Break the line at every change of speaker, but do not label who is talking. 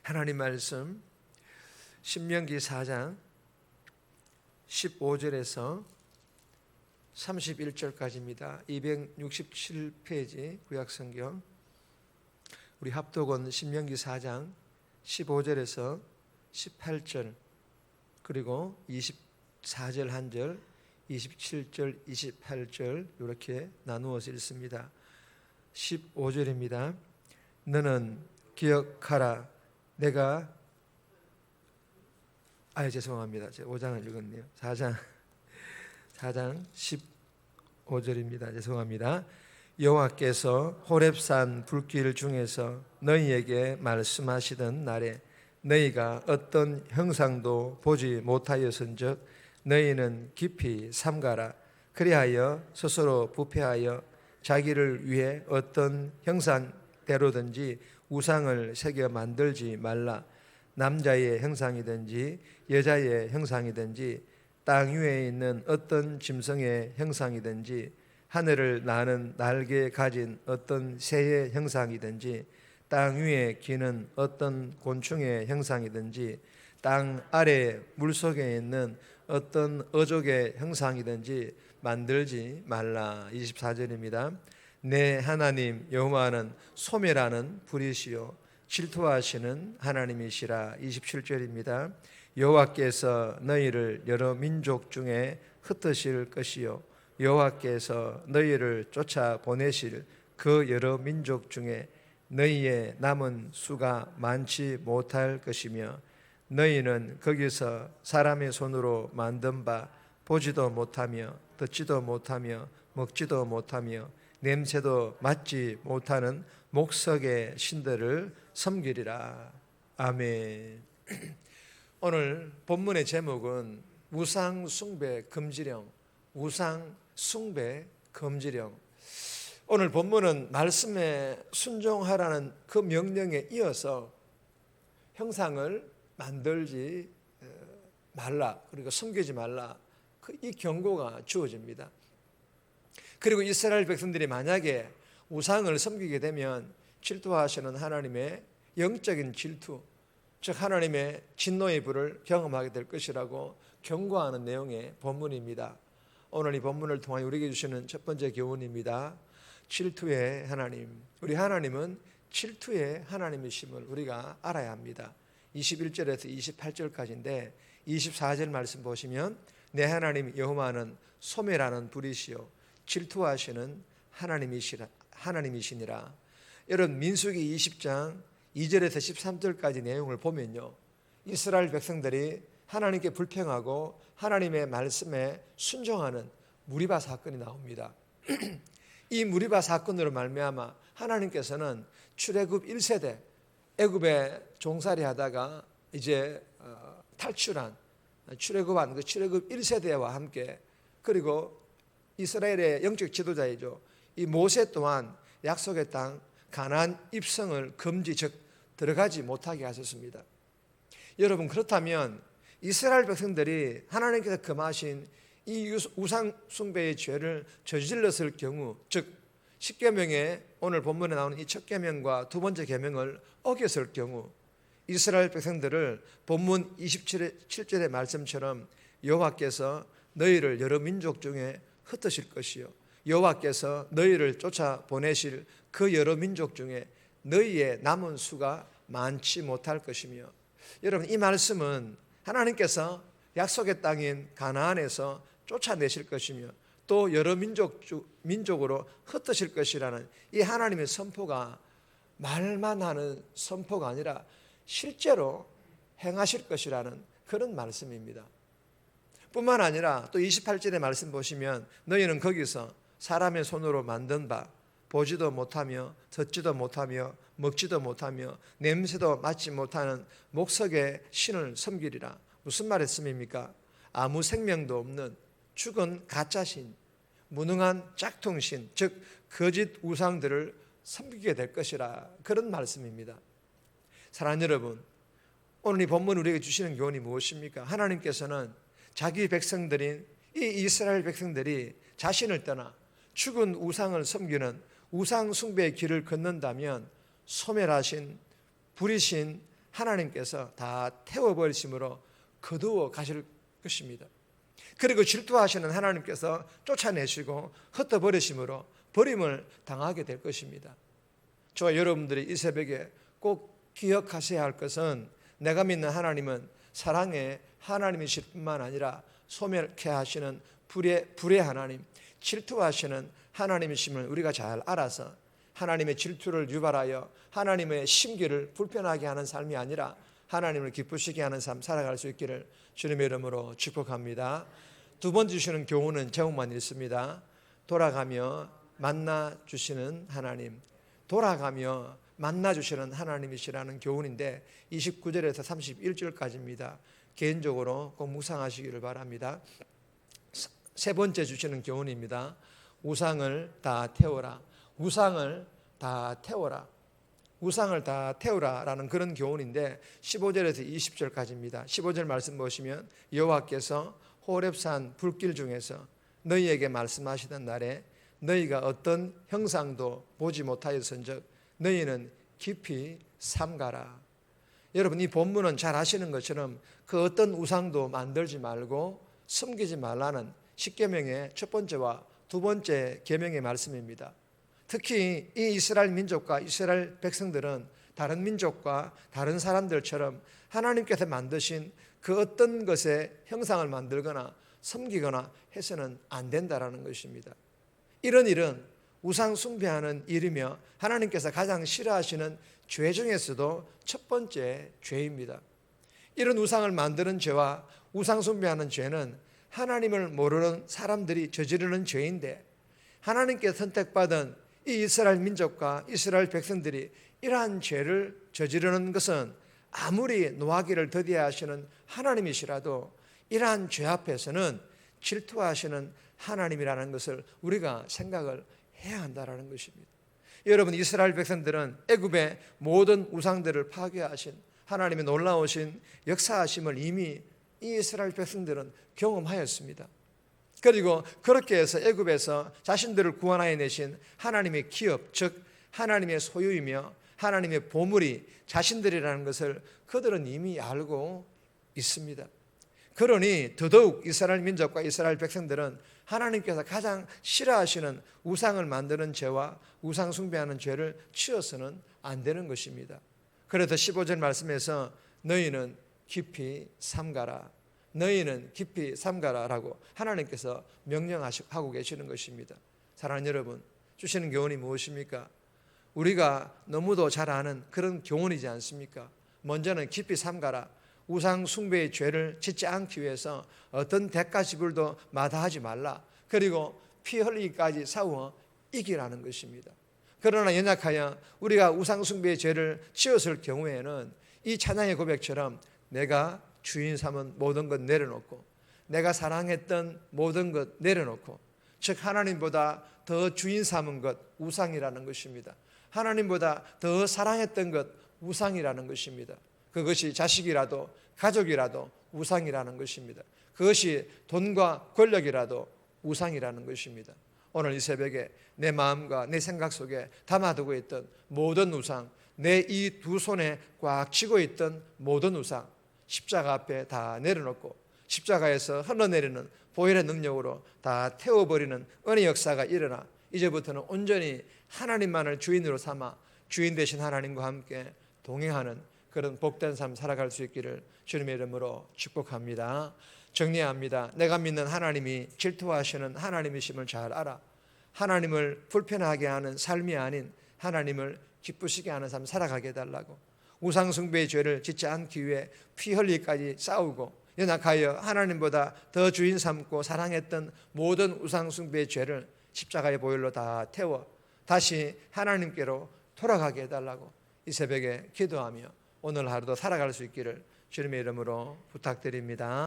하나님 말씀 신명기 4장 15절에서 31절까지입니다. 267페이지 구약성경. 우리 합독은 신명기 4장 15절에서 18절 그리고 24절 1절 27절 28절 이렇게 나누어서 읽습니다. 15절입니다. 너는 기억하라. 내가 죄송합니다. 제가 5장을 읽었네요. 4장 15절입니다. 죄송합니다. 여호와께서 호렙산 불길 중에서 너희에게 말씀하시던 날에 너희가 어떤 형상도 보지 못하였은즉 너희는 깊이 삼가라. 그리하여 스스로 부패하여 자기를 위해 어떤 형상대로든지 우상을 새겨 만들지 말라. 남자의 형상이든지 여자의 형상이든지 땅 위에 있는 어떤 짐승의 형상이든지 하늘을 나는 날개 가진 어떤 새의 형상이든지 땅 위에 기는 어떤 곤충의 형상이든지 땅 아래 물속에 있는 어떤 어족의 형상이든지 만들지 말라. 24절입니다. 내 하나님 여호와는 소멸하는 불이시요 질투하시는 하나님이시라. 27절입니다. 여호와께서 너희를 여러 민족 중에 흩으실 것이요 여호와께서 너희를 쫓아 보내실 그 여러 민족 중에 너희의 남은 수가 많지 못할 것이며 너희는 거기서 사람의 손으로 만든 바 보지도 못하며 듣지도 못하며 먹지도 못하며 냄새도 맡지 못하는 목석의 신들을 섬기리라. 아멘. 오늘 본문의 제목은 우상 숭배 금지령, 우상 숭배 금지령. 오늘 본문은 말씀에 순종하라는 그 명령에 이어서 형상을 만들지 말라, 그리고 섬기지 말라, 이 경고가 주어집니다. 그리고 이스라엘 백성들이 만약에 우상을 섬기게 되면 질투하시는 하나님의 영적인 질투, 즉 하나님의 진노의 불을 경험하게 될 것이라고 경고하는 내용의 본문입니다. 오늘 이 본문을 통하여 우리에게 주시는 첫 번째 교훈입니다. 질투의 하나님. 우리 하나님은 질투의 하나님이심을 우리가 알아야 합니다. 21절에서 28절까지인데 24절 말씀 보시면 내 하나님 여호와는 소멸하는 불이시요 질투하시는 하나님이시니라. 여러분 민수기 20장 2절에서 13절까지 내용을 보면요, 이스라엘 백성들이 하나님께 불평하고 하나님의 말씀에 순종하는 무리바 사건이 나옵니다. 이 무리바 사건으로 말미암아 하나님께서는 출애굽 1세대 애굽에 종살이 하다가 이제 탈출한 출애굽한 그 출애굽 1세대와 함께, 그리고 이스라엘의 영적 지도자이죠, 이 모세 또한 약속의 땅 가나안 입성을 금지, 즉 들어가지 못하게 하셨습니다. 여러분, 그렇다면 이스라엘 백성들이 하나님께서 금하신 이 우상 숭배의 죄를 저질렀을 경우, 즉 10계명에 오늘 본문에 나오는 이 첫 계명과 두 번째 계명을 어겼을 경우 이스라엘 백성들을 본문 27절의 말씀처럼 여호와께서 너희를 여러 민족 중에 흩으실 것이요 여호와께서 너희를 쫓아 보내실 그 여러 민족 중에 너희의 남은 수가 많지 못할 것이며, 여러분 이 말씀은 하나님께서 약속의 땅인 가나안에서 쫓아내실 것이며 또 여러 민족으로 흩으실 것이라는 이 하나님의 선포가 말만 하는 선포가 아니라 실제로 행하실 것이라는 그런 말씀입니다. 뿐만 아니라 또 28절의 말씀 보시면 너희는 거기서 사람의 손으로 만든 바 보지도 못하며 듣지도 못하며 먹지도 못하며 냄새도 맡지 못하는 목석의 신을 섬기리라. 무슨 말씀입니까? 아무 생명도 없는 죽은 가짜신, 무능한 짝퉁신, 즉 거짓 우상들을 섬기게 될 것이라, 그런 말씀입니다. 사랑하는 여러분, 오늘 이 본문 우리에게 주시는 교훈이 무엇입니까? 하나님께서는 자기 백성들인 이 이스라엘 백성들이 자신을 떠나 죽은 우상을 섬기는 우상 숭배의 길을 걷는다면 소멸하신 불이신 하나님께서 다 태워버리심으로 거두어 가실 것입니다. 그리고 질투하시는 하나님께서 쫓아내시고 흩어버리심으로 버림을 당하게 될 것입니다. 저와 여러분들이 이 새벽에 꼭 기억하셔야 할 것은 내가 믿는 하나님은 사랑의 하나님이실 뿐만 아니라 소멸케 하시는 불의 하나님, 질투하시는 하나님이심을 우리가 잘 알아서 하나님의 질투를 유발하여 하나님의 심기를 불편하게 하는 삶이 아니라 하나님을 기쁘시게 하는 삶 살아갈 수 있기를 주님의 이름으로 축복합니다. 두 번 주시는 교훈은 제목만 있습니다. 돌아가며 만나주시는 하나님, 돌아가며 만나주시는 하나님이시라는 교훈인데 29절에서 31절까지입니다. 개인적으로 꼭 묵상하시기를 바랍니다. 세 번째 주시는 교훈입니다. 우상을 다 태워라. 우상을 다 태워라. 우상을 다 태우라라는 그런 교훈인데 15절에서 20절까지입니다. 15절 말씀 보시면 여호와께서 호렙산 불길 중에서 너희에게 말씀하시던 날에 너희가 어떤 형상도 보지 못하였은즉 너희는 깊이 삼가라. 여러분, 이 본문은 잘 아시는 것처럼 그 어떤 우상도 만들지 말고 섬기지 말라는 십계명의 첫 번째와 두 번째 계명의 말씀입니다. 특히 이 이스라엘 민족과 이스라엘 백성들은 다른 민족과 다른 사람들처럼 하나님께서 만드신 그 어떤 것의 형상을 만들거나 섬기거나 해서는 안 된다라는 것입니다. 이런 일은 우상 숭배하는 일이며 하나님께서 가장 싫어하시는 죄 중에서도 첫 번째 죄입니다. 이런 우상을 만드는 죄와 우상 숭배하는 죄는 하나님을 모르는 사람들이 저지르는 죄인데 하나님께 선택받은 이 이스라엘 민족과 이스라엘 백성들이 이러한 죄를 저지르는 것은 아무리 노하기를 더디하시는 하나님이시라도 이러한 죄 앞에서는 질투하시는 하나님이라는 것을 우리가 생각을 해야 한다는 것입니다. 여러분, 이스라엘 백성들은 애굽의 모든 우상들을 파괴하신 하나님의 놀라우신 역사하심을 이미 이 이스라엘 백성들은 경험하였습니다. 그리고 그렇게 해서 애굽에서 자신들을 구원하여 내신 하나님의 기업, 즉 하나님의 소유이며 하나님의 보물이 자신들이라는 것을 그들은 이미 알고 있습니다. 그러니 더더욱 이스라엘 민족과 이스라엘 백성들은 하나님께서 가장 싫어하시는 우상을 만드는 죄와 우상 숭배하는 죄를 치어서는 안 되는 것입니다. 그래서 15절 말씀에서 너희는 깊이 삼가라, 너희는 깊이 삼가라라고 하나님께서 명령하고 계시는 것입니다. 사랑하는 여러분, 주시는 교훈이 무엇입니까? 우리가 너무도 잘 아는 그런 교훈이지 않습니까? 먼저는 깊이 삼가라. 우상 숭배의 죄를 짓지 않기 위해서 어떤 대가 지불도 마다하지 말라. 그리고 피 흘리기까지 싸워 이기라는 것입니다. 그러나 연약하여 우리가 우상 숭배의 죄를 지었을 경우에는 이 찬양의 고백처럼 내가 주인 삼은 모든 것 내려놓고 내가 사랑했던 모든 것 내려놓고, 즉 하나님보다 더 주인 삼은 것 우상이라는 것입니다. 하나님보다 더 사랑했던 것 우상이라는 것입니다. 그것이 자식이라도 가족이라도 우상이라는 것입니다. 그것이 돈과 권력이라도 우상이라는 것입니다. 오늘 이 새벽에 내 마음과 내 생각 속에 담아두고 있던 모든 우상, 내 이 두 손에 꽉 쥐고 있던 모든 우상, 십자가 앞에 다 내려놓고 십자가에서 흘러내리는 보혈의 능력으로 다 태워버리는 은혜 역사가 일어나 이제부터는 온전히 하나님만을 주인으로 삼아 주인 되신 하나님과 함께 동행하는 그런 복된 삶 살아갈 수 있기를 주님의 이름으로 축복합니다. 정리합니다. 내가 믿는 하나님이 질투하시는 하나님이심을 잘 알아 하나님을 불편하게 하는 삶이 아닌 하나님을 기쁘시게 하는 삶 살아가게 해달라고, 우상 숭배의 죄를 짓지 않기 위해 피 흘리기까지 싸우고 연약하여 하나님보다 더 주인 삼고 사랑했던 모든 우상 숭배의 죄를 십자가의 보혈로 다 태워 다시 하나님께로 돌아가게 해달라고 이 새벽에 기도하며 오늘 하루도 살아갈 수 있기를 주님의 이름으로 부탁드립니다.